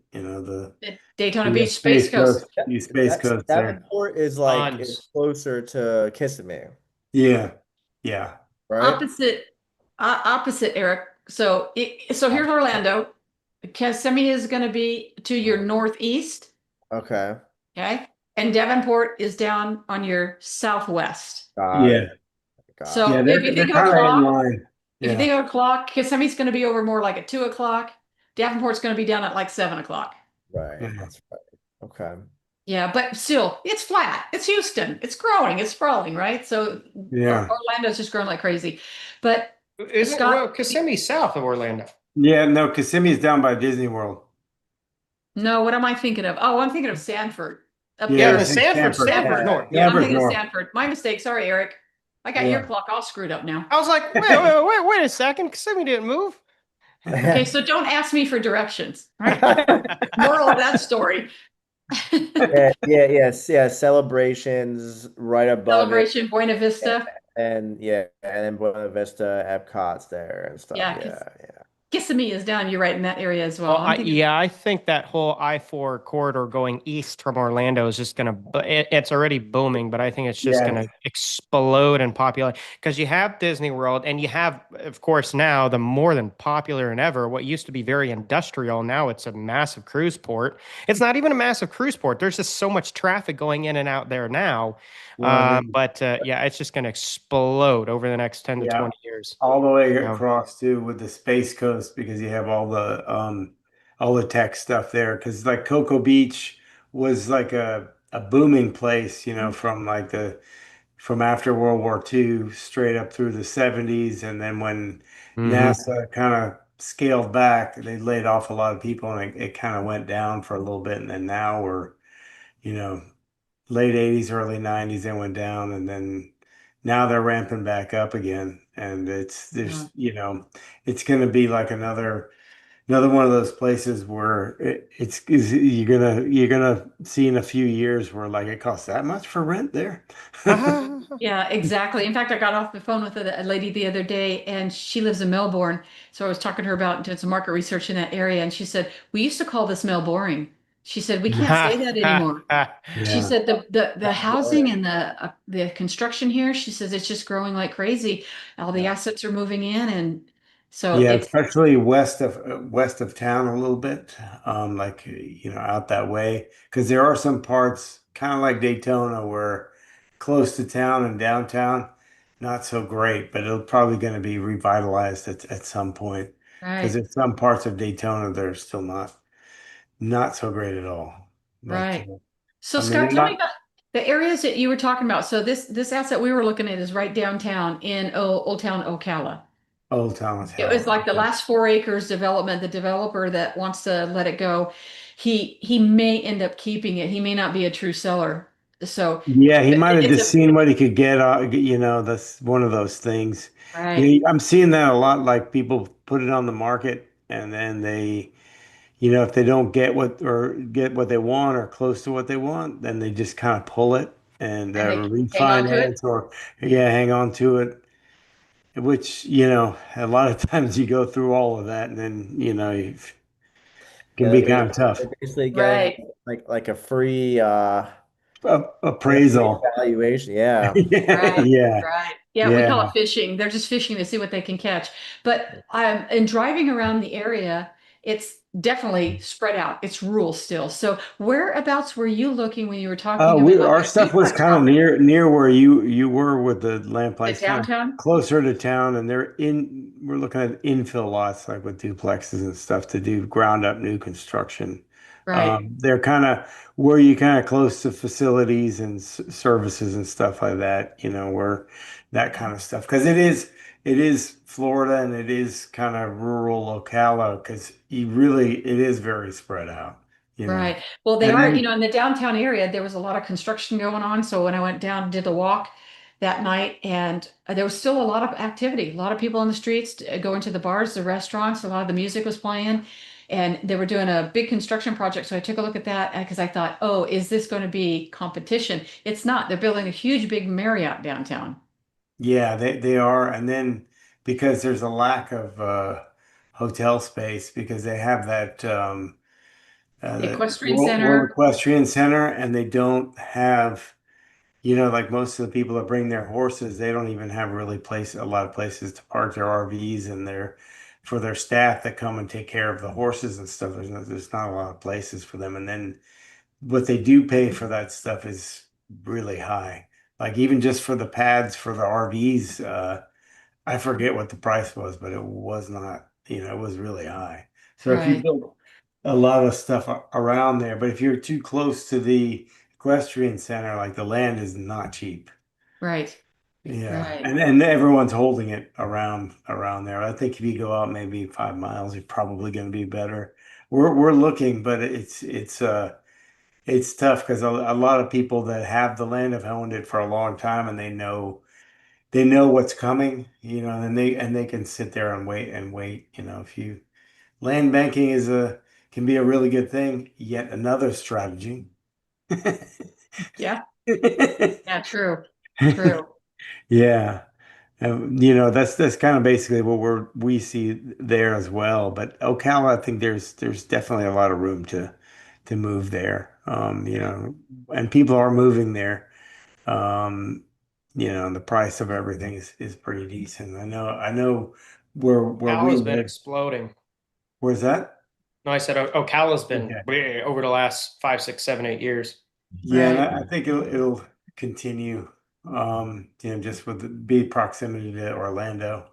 Daytona the Beach Space Coast. Space Coast there. Davenport is like is Tons. closer to Kissimmee, Yeah. Yeah. right? Opposite, Eric. So here's Orlando. Kissimmee is going to be to your northeast. Okay, Okay. And Davenport is down on your southwest. got Yeah. it, got Yeah. So it. if you They're think of a kind of in clock, line. if you Yeah. think of a clock, Kissimmee's going to be over more like at 2 o'clock. Davenport's going to be down at like 7 o'clock. Right, Yeah. that's right. Okay. Yeah, but still, it's flat. It's Houston. It's growing. It's sprawling, right? So Yeah. Orlando's just growing like crazy. But Isn't well, Scott, Kissimmee south of Orlando? Yeah. No, Kissimmee's down by Disney World. no, what am I thinking of? Oh, I'm thinking of Sanford. Up Yeah. Yeah, there. the Stanford. Sanford's Yeah. north. Yeah, I'm Stanford's thinking of north. Sanford. My mistake. Sorry, Eric. I got your Yeah. clock all screwed up now. I was like, wait a second. Kissimmee didn't move. Okay, so don't ask me for directions. All right. Moral of that story. Yeah, yes, yeah. Celebrations right above it, Celebration, Buena Vista. and yeah, and then Buena Vista, Epcot's there and stuff. Yeah, Yeah, yeah. Kissimmee is down. You're right in that area as well. Well, I think that whole I-4 corridor going east from Orlando is just going to, it's already booming, but I think it's just Yeah. going to explode in popularity because you have Disney World and you have, of course, now the more than popular than ever, what used to be very industrial. Now it's a massive cruise port. It's not even a massive cruise port. There's just so much traffic going in and out there now. Well, Yeah, it's just going to explode over the next 10 to yeah. 20 years. All the way Yeah. across too with the Space Coast because you have all the tech stuff there. Because like Cocoa Beach was like a booming place, from after World War II straight up through the 70s. And then when Mhm. NASA kind of scaled back, they laid off a lot of people and it kind of went down for a little bit. And then now we're, you know, late 80s, early 90s, they went down, and then now they're ramping back up again. And it's going to be like another one of those places where you're gonna see in a few years where like it costs that much for rent there. Yeah, exactly. In fact, I got off the phone with a lady the other day, and she lives in Melbourne. So I was talking to her about doing some market research in that area, and she said, "We used to call this Melboring." She said, "We can't say that anymore." She Yeah. said the housing and the construction here, she says it's just growing like crazy. All the assets are moving in, and so Yeah, it's especially west of town a little bit, like out that way, because there are some parts kind of like Daytona where close to town and downtown, not so great, but it'll probably going to be revitalized at some point. Because right, there's some parts of Daytona that are still not so great at all. But right. So I mean, Scott, they're tell me not about the areas that you were talking about. So this asset we were looking at is right downtown in Old Town Ocala. Old Town It was Town. like the last 4 acres development. The developer that wants to let it go, he may end up keeping it. He may not be a true seller. So Yeah, he might have it's just a seen what he could get. That's one of those things. right. I'm seeing that a lot. Like people put it on the market, and then if they don't get what they want or close to what they want, then they just kind of pull it and And they hang on to it. refinance or hang on to it. Which a lot of times you go through all of that, and then it can Yeah, be kind of tough. they're basically getting Right. like a free Appraisal. valuation. Yeah. Right, Yeah, right. Yeah, we yeah. call it fishing. They're just fishing to see what they can catch. But in driving around the area, it's definitely spread out. It's rural still. So whereabouts were you looking when you were talking about Our your stuff was duplex kind of property? near where you were with the land The place, kind of downtown? closer to town, and we're looking at infill lots like with duplexes and stuff to do ground up new construction. Right. They're kind of where you kind of close to facilities and services and stuff like that, where that kind of stuff. Because it is Florida and it is kind of rural locale because it is very spread out. Right. Well, they And are, then in the downtown area, there was a lot of construction going on. So when I went down and did the walk that night, and there was still a lot of activity, a lot of people in the streets going to the bars, the restaurants, a lot of the music was playing, and they were doing a big construction project. So I took a look at that because I thought, oh, is this going to be competition? It's not. They're building a huge, big Marriott downtown. yeah, they are. And then because there's a lack of hotel space because they have The that equestrian World center. Equestrian Center, and they don't have, like most of the people that bring their horses, they don't even have really a lot of places to park their RVs and for their staff that come and take care of the horses and stuff. There's not a lot of places for them. And then what they do pay for that stuff is really high. Like even just for the pads for the RVs, I forget what the price was, but it was not, it was really high. So if you Right. build a lot of stuff around there, but if you're too close to the equestrian center, like the land is not cheap. Right. Yeah. Right. And everyone's holding it around there. I think if you go out maybe 5 miles, you're probably going to be better. We're looking, but it's tough because a lot of people that have the land have owned it for a long time and they know what's coming, and they can sit there and wait. If you land banking can be a really good thing. Yet another strategy. Yeah. Yeah. True. True. Yeah. That's kind of basically what we see there as well. But Ocala, I think there's definitely a lot of room to move there. And people are moving there. And the price of everything is pretty decent. I know where we Ocala's been live. exploding. Where's that? No, I said Ocala's been Okay. over the last 5, 6, 7, 8 years. Yeah, and Right. I think it'll continue. Just with the proximity to Orlando.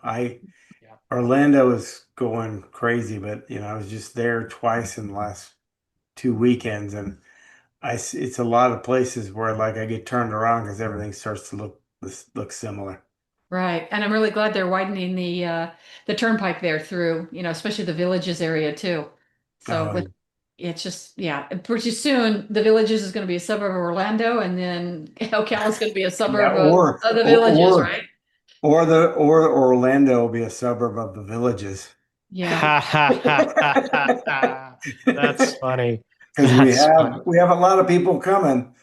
Yeah. Orlando is going crazy, but I was just there twice in the last 2 weekends, and it's a lot of places where like I get turned around because everything starts to look similar. Right. And I'm really glad they're widening the turnpike there through, especially the villages area too. So with Um, it's just yeah, pretty soon the villages is going to be a suburb of Orlando and then Ocala is going to be a yeah, suburb or of the or villages, or right? or Orlando will be a suburb of the villages. Yeah. That's funny. Because we That's have funny. we have a lot of people coming.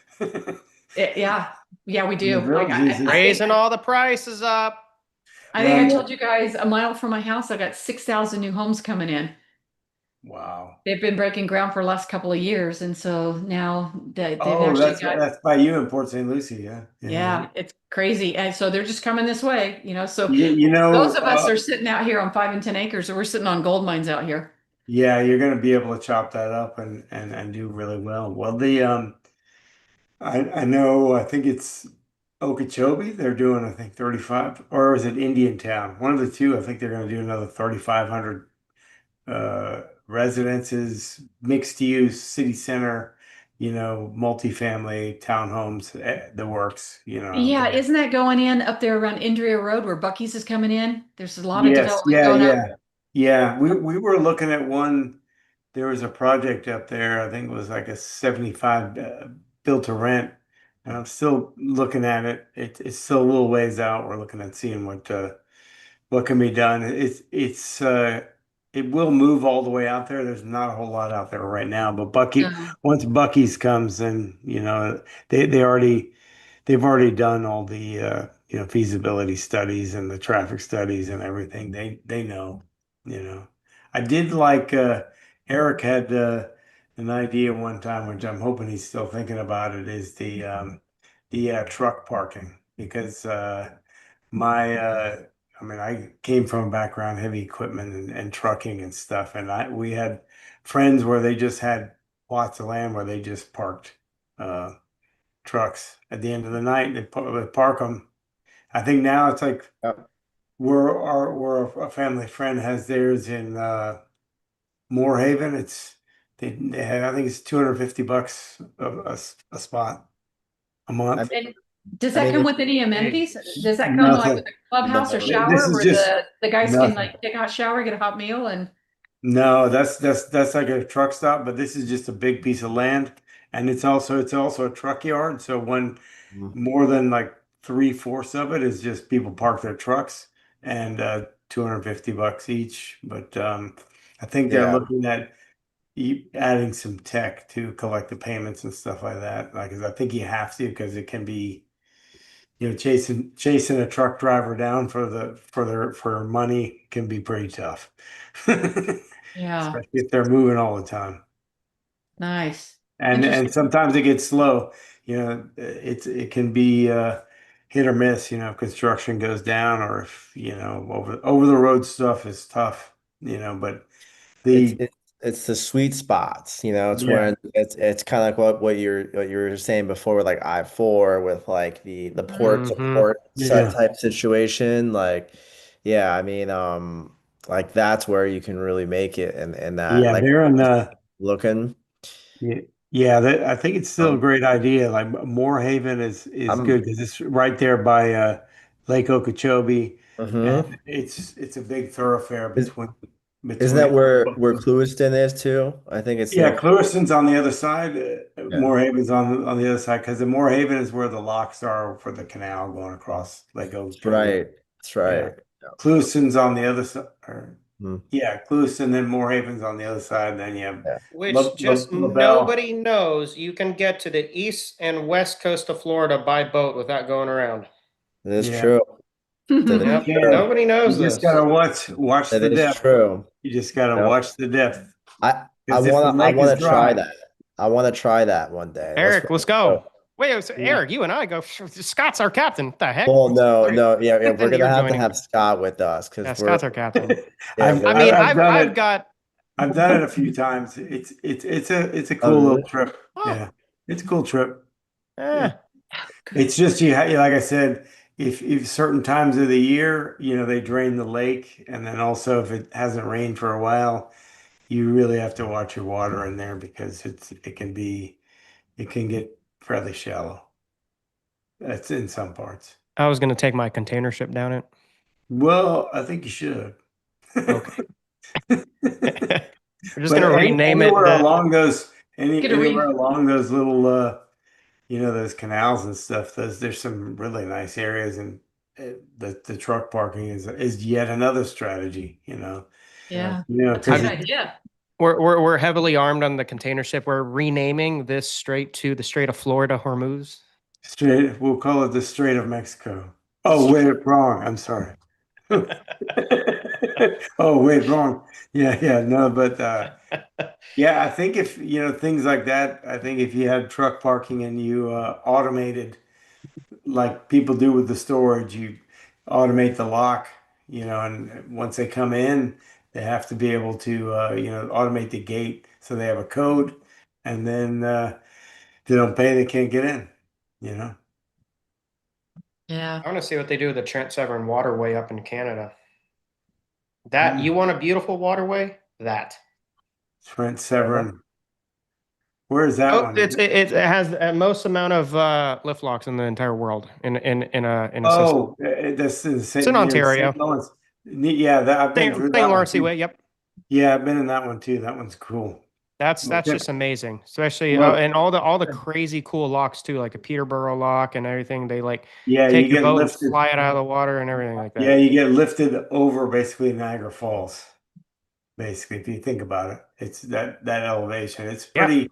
Yeah. Yeah, we The do. Like villages I think Raising all the prices up. I well, told you guys a mile from my house I got 6,000 new homes coming in. wow. They've been breaking ground for the last couple of years, and so now that they've Oh, actually that's got, that's by you in Port St. Lucie, yeah. Yeah. yeah, it's crazy. And so they're just coming this way, So You those know, of us are sitting out here on 5 and 10 acres, or we're sitting on gold mines out here. yeah, you're gonna be able to chop that up and do really well. Well, I know I think it's Okeechobee. They're doing I think 35, or is it Indian Town? One of the two. I think they're gonna do another 3,500 residences, mixed use, city center, multifamily townhomes, the works, out Yeah, there. isn't that going in up there around Indria Road where Bucky's is coming in? There's a lot of Yes, development yeah, going up. yeah. Yeah, we were looking at one. There was a project up there. I think it was like a 75 built to rent, and I'm still looking at it. It's still a little ways out. We're looking at seeing what can be done. It will move all the way out there. There's not a whole lot out there right now, but No. once Bucky's comes, then they've already done all the feasibility studies and the traffic studies and everything. They know, you know. I did like Eric had an idea one time, which I'm hoping he's still thinking about it, is the truck parking because my I mean I came from a background heavy equipment and trucking and stuff, and we had friends where they just had plots of land where they just parked uh trucks at the end of the night. They park them. I think now it's like Yep. where a family friend has theirs in Moorhaven. It's They have, I think it's $250 a spot a month. And does I that mean, come with any amenities? Does that come like with Nothing. a clubhouse or No. This shower is where just the guys can nothing. like take a hot shower, get a hot meal and No, that's like a truck stop, but this is just a big piece of land, and it's also a truck yard. So when Mhm. more than like 3/4 of it is just people park their trucks, and $250 each. But I think they're Yeah. looking at adding some tech to collect the payments and stuff like that. Like, 'cause I think you have to because it can be, chasing a truck driver down for money can be pretty tough. yeah, Especially if they're moving all the time. nice. And Interesting. sometimes it gets slow. It can be hit or miss, if construction goes down or if, over the road stuff is tough, but It's the it's it's the sweet spots, it's yeah, when it's kind of like what you were saying before with like I-4 with like the port to Mm-hmm. port set yeah, type situation. Like, yeah, I mean, like that's where you can really make it and that yeah, like they're in the looking. yeah, yeah, I think it's still a Um, great idea. Like Moorhaven is I'm good because it's right there by Lake Okeechobee, and mhm. it's a big thoroughfare Is, isn't between that where Clewiston is too? I think it's yeah, near. Clewiston's on the other side. Yeah, Moorhaven's on the other side because the Moorhaven is where the locks are for the canal going across Lake that's Okeechobee. right. That's Yeah, right. Clewiston's on the other side. Mhm. Yeah, Clewiston, then Moorhaven's on the other side. Then you have Yeah, Which just LaBelle. nobody knows you can get to the east and west coast of Florida by boat without going around. that is Yeah, true. That is you Yep. can. Nobody knows You just this. gotta watch that the is depth. true. You just gotta Yep. watch the depth I because if the wanna I lake is wanna try dry, that. I wanna try that one day. Eric, let's go. Wait, so yeah, Eric, you and I go. Scott's our captain. What the heck? Well, no, Sorry. no, yeah, we're Then gonna you're have to joining. have Scott with us Yeah, because Scott's our captain. yeah, I've we're I I- mean, I've done I've it. got. I've done it a few times. It's a oh cool little really? trip. Oh, Yeah, it's a cool trip. Yeah. eh. It's just like I said, if certain times of the year, they drain the lake, and then also if it hasn't rained for a while, you really have to watch your water in there because it can get fairly shallow. That's in some parts. I was gonna take my container ship down it. Well, I think you should. Okay. We're just But gonna rename it anywhere the. along those Get a anywhere re along those little those canals and stuff, there's some really nice areas, and the truck parking is yet another strategy, Yeah. yeah. That's a because good I've, idea. we're heavily armed on the container ship. We're renaming this strait to the Strait of Florida Hormuz. we'll call it the Strait of Mexico. Oh, wait, wrong. I'm sorry. Oh, wait, wrong. Yeah, no, but yeah, I think if things like that, I think if you had truck parking and you automated like people do with the storage, you automate the lock, and once they come in, they have to be able to automate the gate so they have a code, and then if they don't pay, they can't get in, you know. Yeah. I want to see what they do with the Trent Severn Waterway up in Canada. That Mm. you want a beautiful waterway? That. Trent Severn. Where is that Oh, one? it has the most amount of lift locks in the entire world in a system. Oh, that's in It's in near Ontario, St. Lawrence. Yeah, I've been through St. that one Lawrence too. Seaway. Yep, Yeah, I've been in that one too. That one's cool. that's Okay. just amazing. Especially Well, and all the crazy cool locks too, like a Peterborough lock and everything. They like yeah, take you your get boat and lifted. fly it out of the water and everything like Yeah, that. you get lifted over basically Niagara Falls. Basically, if you think about it, it's that elevation. Yeah,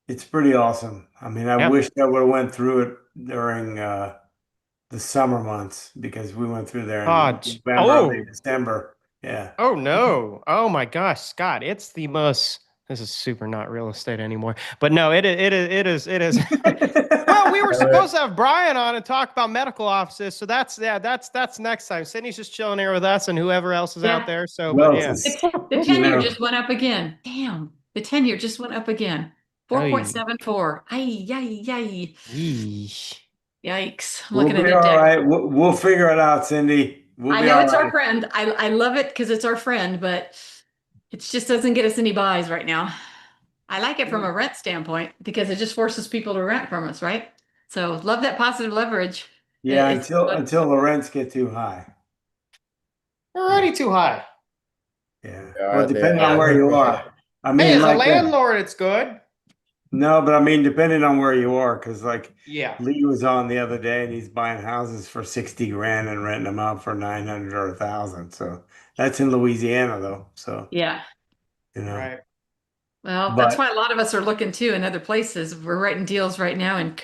It's pretty awesome. I mean, I yeah. wish I would have went through it during the summer months because we went through there in November, early Oh, December. Yeah. oh no. Oh my gosh, Scott, it's the most. This is super not real estate anymore. But no, it is. Well, we were supposed to have Brian on and talk about medical offices, so that's next time. Sydney's just chilling here with us and whoever else is out Yeah. there. So, but Well, yeah. The you 10-year know, just went up again. Damn. The 10-year just went up again. Ay, 4.74. Ay, yay, yay. yeesh. Yikes. I'm we'll looking at be a all deck. right. We'll figure it out, Cindy. We'll I be know all it's our right. friend. I love it because it's our friend, but it just doesn't get us any buys right now. I like it from a rent standpoint because it just forces people to rent from us, right? So love that positive leverage. Yeah, It's until the rents get too high. They're already too high. Yeah. They are- Well, they depending are on where you very high. are. I Hey, mean, as a like landlord, it's good. no, but I mean, depending on where you are, because like Yeah. Lee was on the other day and he's buying houses for 60 grand and renting them out for 900 or 1,000. So that's in Louisiana though. So, yeah. you know, Right. Well, that's but why a lot of us are looking too in other places. We're writing deals right now in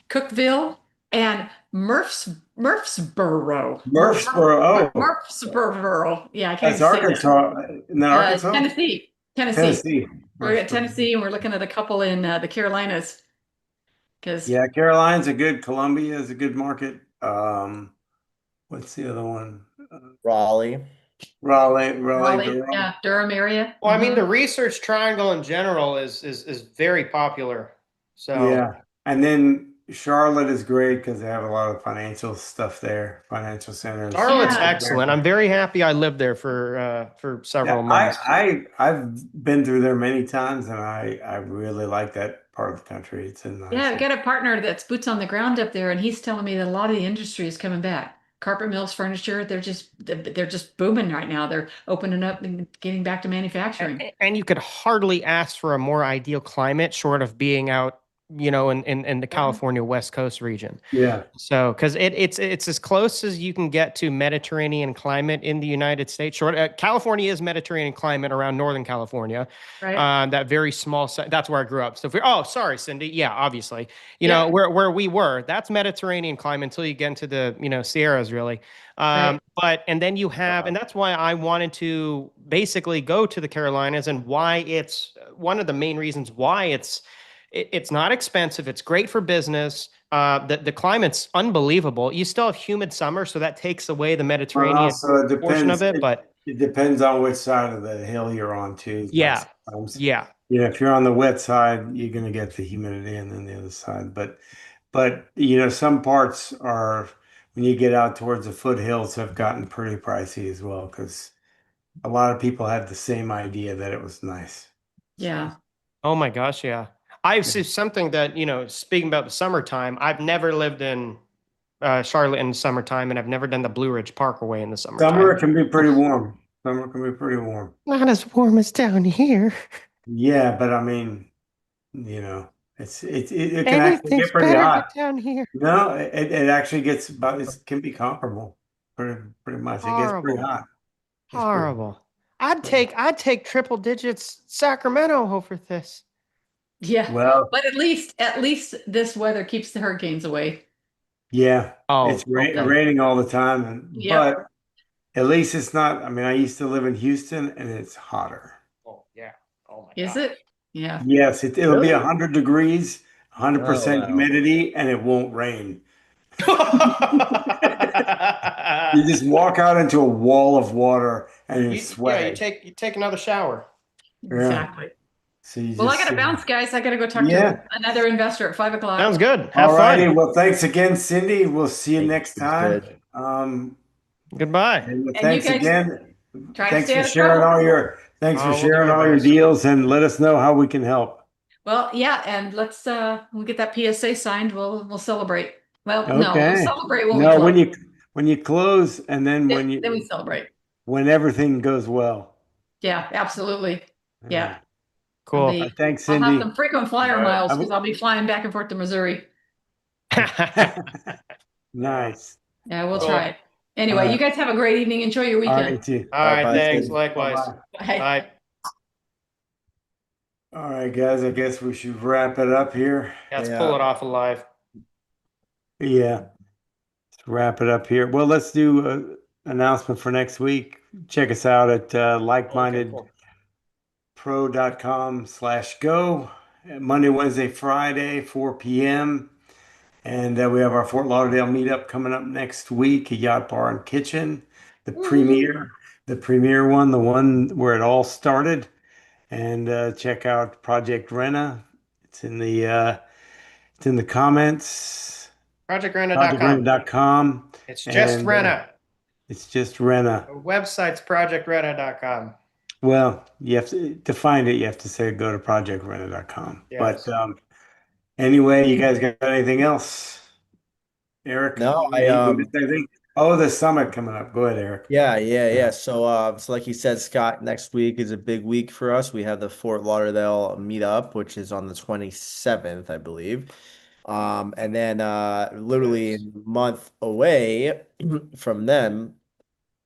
Cookville and Murfreesboro. Murfreesboro, oh, Murfreesboro. Yeah, I can't that's even say that. Arkansas. Isn't that Arkansas? Tennessee. Tennessee. Tennessee. We're at Murfreesboro. Tennessee and we're looking at a couple in the Carolinas because Yeah, Caroline's a good, Columbia is a good market. What's the other one? Raleigh. Raleigh, Raleigh, Durham. yeah, Durham area. Well, I mean, the Mhm. Research Triangle in general is very popular. So Yeah. And then Charlotte is great because they have a lot of financial stuff there, financial centers. Charlotte's Yeah. excellent. I'm very happy I lived there for several Yeah, months. I've been through there many times and I really like that part of the country. It's a Yeah, nice. I've got a partner that's boots on the ground up there, and he's telling me that a lot of the industry is coming back. Carpet mills, furniture, they're just booming right now. They're opening up and getting back to manufacturing. And you could hardly ask for a more ideal climate short of being out, in the California West Coast region. Yeah. So, because it's as close as you can get to Mediterranean climate in the United States. California is Mediterranean climate around Northern California. Right? That very small. That's where I grew up. So, sorry, Cindy. Yeah, obviously, Yep. where we were. That's Mediterranean climate until you get into the Sierras, really. Right. But and then you have, and that's why I wanted to basically go to the Carolinas, and why it's one of the main reasons why it's not expensive. It's great for business. The climate's unbelievable. You still have humid summer, so that takes away the Well, Mediterranean also it portion of depends. it. But It depends on which side of the hill you're on too. Like yeah, sometimes, yeah. if you're on the wet side, you're gonna get the humidity, and then the other side. But some parts are when you get out towards the foothills have gotten pretty pricey as well because a lot of people had the same idea that it was nice. So Yeah. Oh my gosh, yeah. I've seen something that, speaking about the summertime, I've never lived in Charlotte in the summertime, and I've never done the Blue Ridge Parkway in the summertime. summer can be pretty warm. Summer can be pretty warm. Not as warm as down here. Yeah, but I mean, you know, it can actually Anything's get pretty better than hot. down here. No, it actually gets about it can be comparable. Pretty much. It gets pretty Horrible. hot. It's pretty Horrible. I'd take triple digits Sacramento over this. Yeah. well, But at least this weather keeps the hurricanes away. yeah. Oh, It's okay. raining all the time, Yep. but at least it's not. I mean, I used to live in Houston and it's hotter. Oh, yeah. Oh my Is God. it? Yeah. Yes, it'll be Really? 100 degrees, Oh 100% wow. humidity, and it won't rain. You just walk out into a wall of water and you're You sweating. take another shower. Yeah. Exactly. So you Well, I just gotta sit bounce, there. guys. I gotta go talk to Yeah. another investor at 5 o'clock. Sounds good. Have All righty. fun. Well, thanks again, Cindy. We'll see you Thank next you, time. Sid. Goodbye. And And you thanks guys again. try to Thanks stay for out of sharing trouble. thanks for We'll do sharing our all your best. deals and let us know how we can help. Well, yeah, and we'll get that PSA signed. We'll celebrate. Well, no, we'll Okay. celebrate when we No, close. when you close and then Then we celebrate. when everything goes well. Yeah, absolutely. All Yeah. right. Cool. Thanks, I'll have Cindy. some frequent flyer All right. miles because I'll be flying back and forth to Missouri. Nice. Yeah, we'll Cool. try it. Anyway, All you right. guys have a great evening. Enjoy your All weekend. right, too. All right. Bye, Thanks. Sid. Likewise. Bye-bye. Bye. Bye. All right, guys, I guess we should wrap it up here. Yeah, let's Yeah. pull it off alive. Yeah, let's wrap it up here. Well, let's do an announcement for next week. Check us out at Okay, cool. likemindedpro.com/go. Monday, Wednesday, Friday, 4 p.m. And we have our Fort Lauderdale meetup coming up next week, a Yacht Bar and Kitchen, the Woohoo. premier one, the one where it all started. And check out Project Rena. It's in the comments. ProjectRena.com. ProjectRena.com. It's just And Rena. it's just Rena. The website's ProjectRena.com. Well, you have to find it, you have to say go to projectrena.com. But Yes. anyway, you guys got anything else? Eric, No, we missed anything? Oh, the summit coming up. Go ahead, Eric. yeah. So like you said, Scott, next week is a big week for us. We have the Fort Lauderdale meetup, which is on the 27th, I believe. And then literally a month away from then,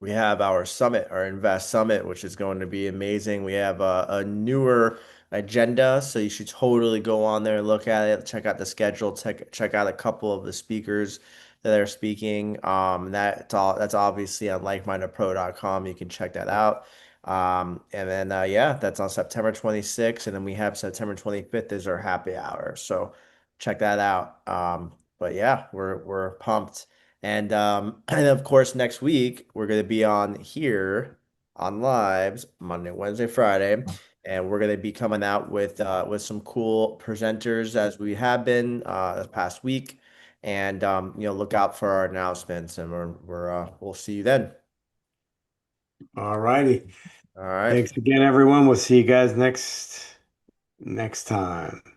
we have our summit, our Invest Summit, which is going to be amazing. We have a newer agenda, so you should totally go on there and look at it, check out the schedule, check out a couple of the speakers that are speaking. That's obviously on likemindedpro.com. You can check that out. And then yeah, that's on September 26th, and then we have September 25th is our happy hour. So check that out. But yeah, we're pumped. And and of course next week we're gonna be on here on lives Monday, Wednesday, Friday, and we're gonna be coming out with some cool presenters as we have been this past week. And look out for our announcements, and we'll see you then. All righty. All right. Thanks again, everyone. We'll see you guys next time.